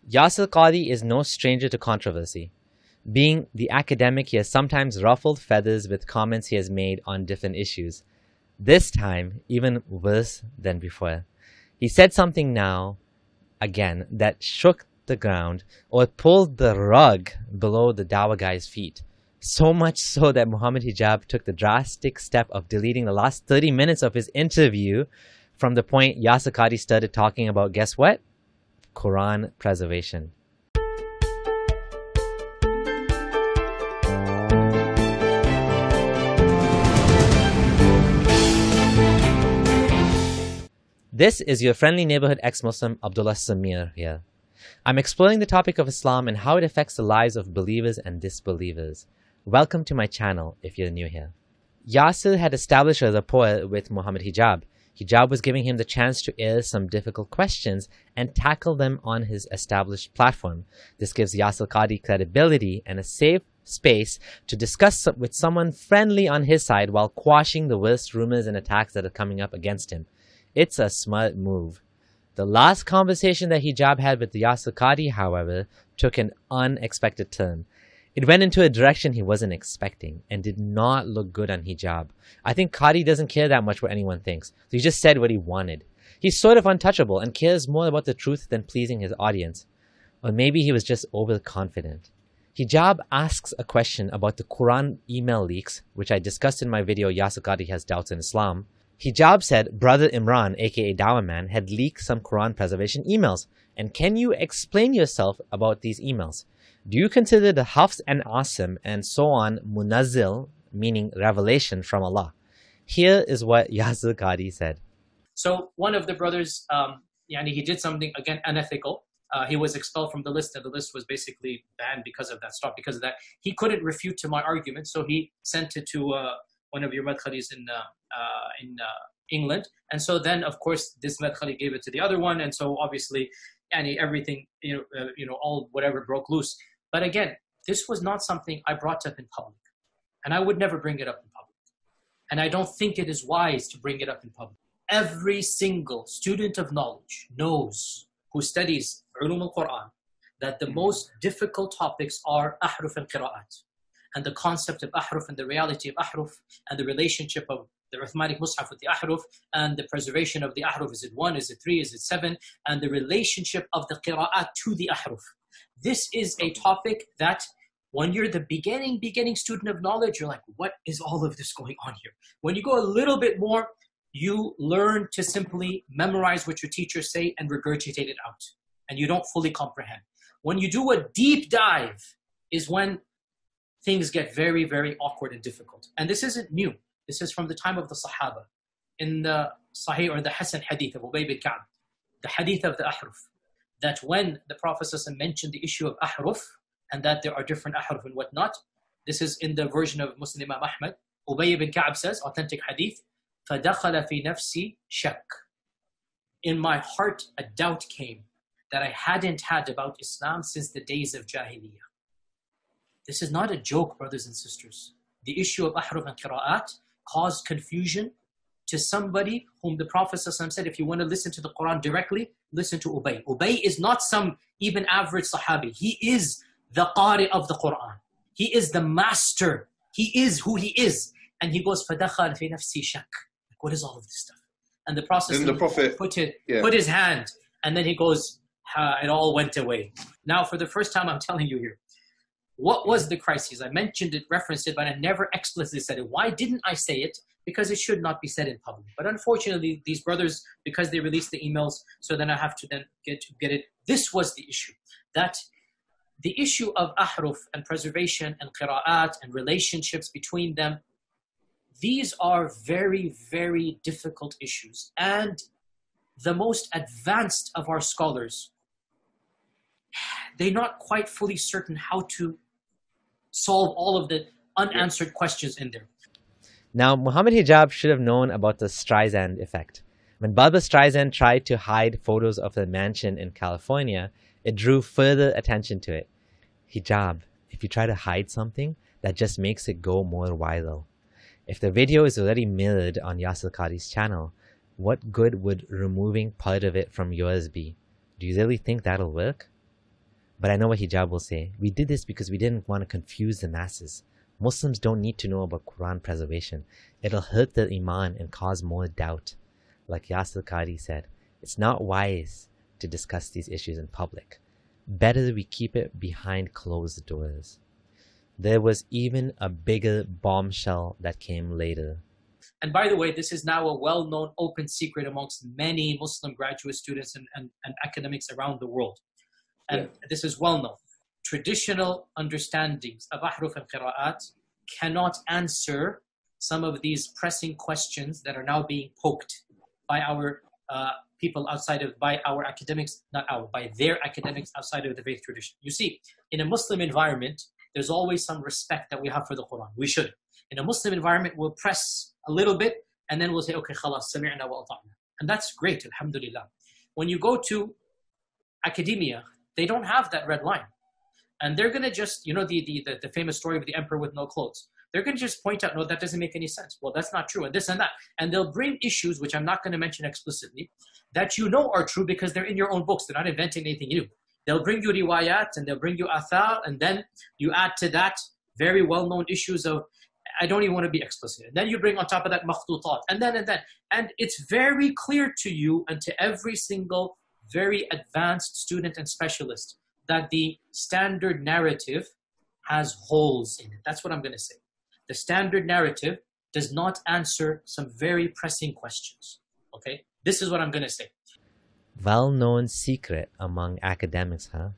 Jaser Kadijevog is no stranger to controversy. Being the academic, he has sometimes ruffled feathers with comments he has made on different issues. This time, even worse than before. He said something now, again, that shook the ground or pulled the rug below the Dawah guy's feet. So much so that Muhammad Hijab took the drastic step of deleting the last 30 minutes of his interview from the point Jaser Kadijevog started talking about, guess what? Quran preservation. This is your friendly neighborhood ex-Muslim Abdullah Samir here. I'm exploring the topic of Islam and how it affects the lives of believers and disbelievers. Welcome to my channel if you're new here. Jaser had established a rapport with Muhammad Hijab. Hijab was giving him the chance to air some difficult questions and tackle them on his established platform. This gives Jaser Kadijevog credibility and a safe space to discuss with someone friendly on his side while quashing the worst rumors and attacks that are coming up against him. It's a smart move. The last conversation that Hijab had with Jaser Kadijevog, however, took an unexpected turn. It went into a direction he wasn't expecting and did not look good on Hijab. I think Kadijevog doesn't care that much what anyone thinks, so he just said what he wanted. He's sort of untouchable and cares more about the truth than pleasing his audience. Or maybe he was just overconfident. Hijab asks a question about the Quran email leaks, which I discussed in my video Jaser Kadijevog Has Doubts in Islam. Hijab said Brother Imran, aka Dawah Man, had leaked some Quran preservation emails. And can you explain yourself about these emails? Do you consider the Hafs and Asim and so on Munazzil, meaning revelation from Allah? Here is what Jaser Kadijevog said. So one of the brothers, he did something, again, unethical. He was expelled from the list, and the list was basically banned because of that, stopped because of that. He couldn't refute to my argument, so he sent it to one of your madkhalis in England. And so then, of course, this madkhali gave it to the other one, and so obviously, everything, all whatever broke loose. But again, this was not something I brought up in public, and I would never bring it up in public. And I don't think it is wise to bring it up in public. Every single student of knowledge knows, who studies ulum al-Quran, that the most difficult topics are ahruf and qira'at, and the concept of ahruf and the reality of ahruf, and the relationship of the Uthmanic Mus'haf with the ahruf, and the preservation of the ahruf. Is it 1? Is it 3? Is it 7? And the relationship of the qira'at to the ahruf. This is a topic that when you're the beginning student of knowledge, you're like, what is all of this going on here? When you go a little bit more, you learn to simply memorize what your teachers say and regurgitate it out. And you don't fully comprehend. When you do a deep dive is when things get very, very awkward and difficult. And this isn't new. This is from the time of the Sahaba. In the Sahih or the Hasan hadith of Ubay bin Ka'b, the hadith of the ahruf, that when the Prophet ﷺ mentioned the issue of ahruf, and that there are different ahruf and whatnot, this is in the version of Muslim Imam Ahmad, Ubay bin Ka'b says, authentic hadith, فَدَخَلَ فِي نَفْسِي شَكٍّ. In my heart a doubt came that I hadn't had about Islam since the days of Jahiliyyah. This is not a joke, brothers and sisters. The issue of ahruf and qira'at caused confusion to somebody whom the Prophet ﷺ said, if you want to listen to the Quran directly, listen to Ubay. Ubay is not some even average Sahabi. He is the Qari of the Quran. He is the master. He is who he is. And he goes, فَدَخَلْ فِي نَفْسِي شَكٍّ. Like, what is all of this stuff? And the Prophet put his hand, and then he goes, it all went away. Now, for the first time, I'm telling you here, what was the crisis? I mentioned it, referenced it, but I never explicitly said it. Why didn't I say it? Because it should not be said in public. But unfortunately, these brothers, because they released the emails, so then I have to then get it. This was the issue. That the issue of ahruf and preservation and qira'at and relationships between them, these are very, very difficult issues. And the most advanced of our scholars, they're not quite fully certain how to solve all of the unanswered questions in there. Now, Muhammad Hijab should have known about the Streisand effect. When Barbra Streisand tried to hide photos of the mansion in California, it drew further attention to it. Hijab, if you try to hide something, that just makes it go more viral. If the video is already mirrored on Jaser Kadijevog's channel, what good would removing part of it from yours be? Do you really think that'll work? But I know what hijab will say. We did this because we didn't want to confuse the masses. Muslims don't need to know about Quran preservation. It'll hurt their iman and cause more doubt. Like Jaser Kadijevog said, it's not wise to discuss these issues in public. Better we keep it behind closed doors. There was even a bigger bombshell that came later. And by the way, this is now a well-known open secret amongst many Muslim graduate students and academics around the world. And this is well known. Traditional understandings of ahruf and qira'at cannot answer some of these pressing questions that are now being poked by our people outside of, by our academics, by their academics outside of the faith tradition. You see, in a Muslim environment, there's always some respect that we have for the Quran. We should. In a Muslim environment, we'll press a little bit and then we'll say, okay, khalas, sami'na wa ata'na. And that's great, alhamdulillah. When you go to academia, they don't have that red line. And they're going to just, you know, the famous story of the emperor with no clothes. They're going to just point out, no, that doesn't make any sense. Well, that's not true, and this and that. And they'll bring issues, which I'm not going to mention explicitly, that you know are true because they're in your own books. They're not inventing anything new. They'll bring you riwayat, and they'll bring you athar, and then you add to that very well-known issues of, I don't even want to be explicit. And then you bring on top of that makhtutat, and then. And it's very clear to you and to every single very advanced student and specialist that the standard narrative has holes in it. That's what I'm going to say. The standard narrative does not answer some very pressing questions. Okay? This is what I'm going to say. Well-known secret among academics, huh?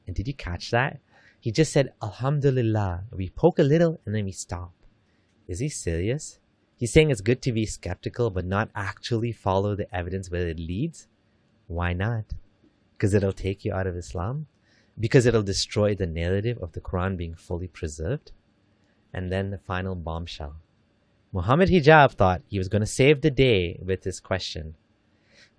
And did you catch that? He just said, Alhamdulillah. We poke a little and then we stop. Is he serious? He's saying it's good to be skeptical but not actually follow the evidence where it leads? Why not? Because it'll take you out of Islam? Because it'll destroy the narrative of the Quran being fully preserved? And then the final bombshell. Muhammad Hijab thought he was going to save the day with this question.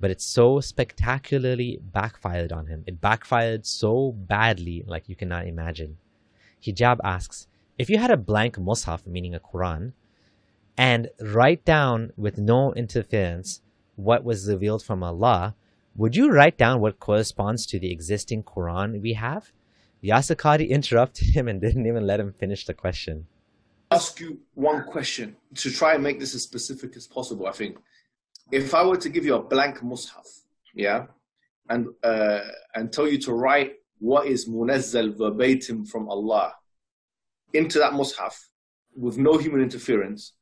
But it so spectacularly backfired on him. It backfired so badly like you cannot imagine. Hijab asks, if you had a blank mushaf, meaning a Quran, and write down with no interference what was revealed from Allah, would you write down what corresponds to the existing Quran we have? Jaser Kadijevog interrupted him and didn't even let him finish the question. I'll ask you one question to try and make this as specific as possible, I think. If I were to give you a blank mushaf, yeah, and tell you to write what is munazzal verbatim from Allah into that mushaf with no human interference,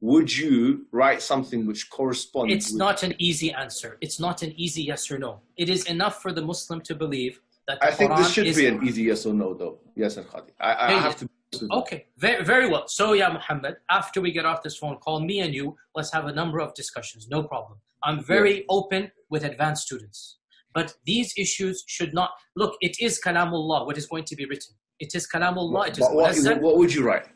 would you write something which corresponds? It's not an easy answer. It's not an easy yes or no. It is enough for the Muslim to believe that the Quran is... I think this should be an easy yes or no, though. Yaser Kadijevog. I have to... Okay, very, very well. So, yeah, Muhammad, after we get off this phone call, me and you, let's have a number of discussions. No problem. I'm very open with advanced students. But these issues should not... Look, it is Kalamullah, what is going to be written. It is Kalamullah. It is what would you write?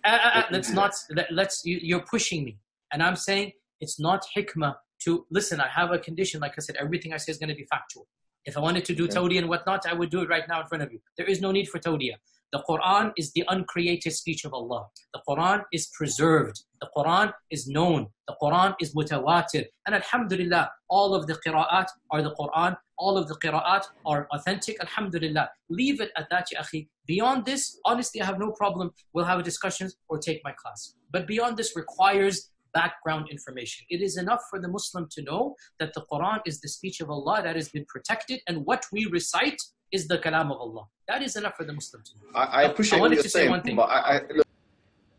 You're pushing me. And I'm saying it's not hikmah to... Listen, I have a condition. Like I said, everything I say is going to be factual. If I wanted to do tawdiyah and whatnot, I would do it right now in front of you. There is no need for tawdiyah. The Quran is the uncreated speech of Allah. The Quran is preserved. The Quran is known. The Quran is mutawatir. And alhamdulillah, all of the qira'at are the Quran. All of the qira'at are authentic. Alhamdulillah. Leave it at that, ya akhi. Beyond this, honestly, I have no problem. We'll have discussions or take my class. But beyond this requires background information. It is enough for the Muslim to know that the Quran is the speech of Allah that has been protected, and what we recite is the kalam of Allah. That is enough for the Muslim to know. I appreciate what you're saying, one thing. But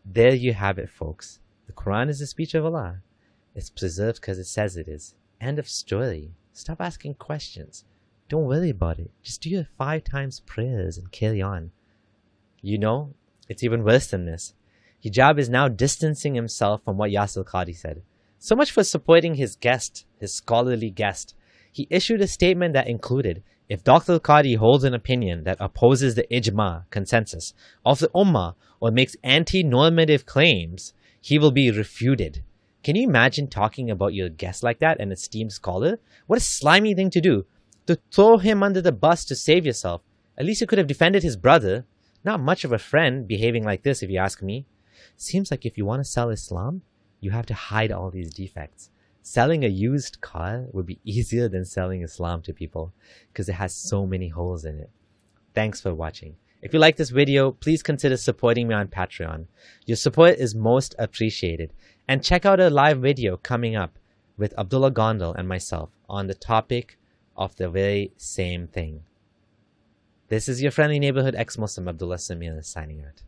There you have it, folks. The Quran is the speech of Allah. It's preserved because it says it is. End of story. Stop asking questions. Don't worry about it. Just do your 5 times prayers and carry on. You know, it's even worse than this. Hijab is now distancing himself from what Jaser Kadijevog said. So much for supporting his guest, his scholarly guest. He issued a statement that included, if Dr. Kadijevog holds an opinion that opposes the ijma, consensus, of the ummah or makes anti-normative claims, he will be refuted. Can you imagine talking about your guest like that, an esteemed scholar? What a slimy thing to do. To throw him under the bus to save yourself. At least you could have defended his brother. Not much of a friend behaving like this, if you ask me. Seems like if you want to sell Islam, you have to hide all these defects. Selling a used car would be easier than selling Islam to people because it has so many holes in it. Thanks for watching. If you like this video, please consider supporting me on Patreon. Your support is most appreciated. And check out a live video coming up with Abdullah Gondal and myself on the topic of the very same thing. This is your friendly neighborhood ex-Muslim Abdullah Samir signing out.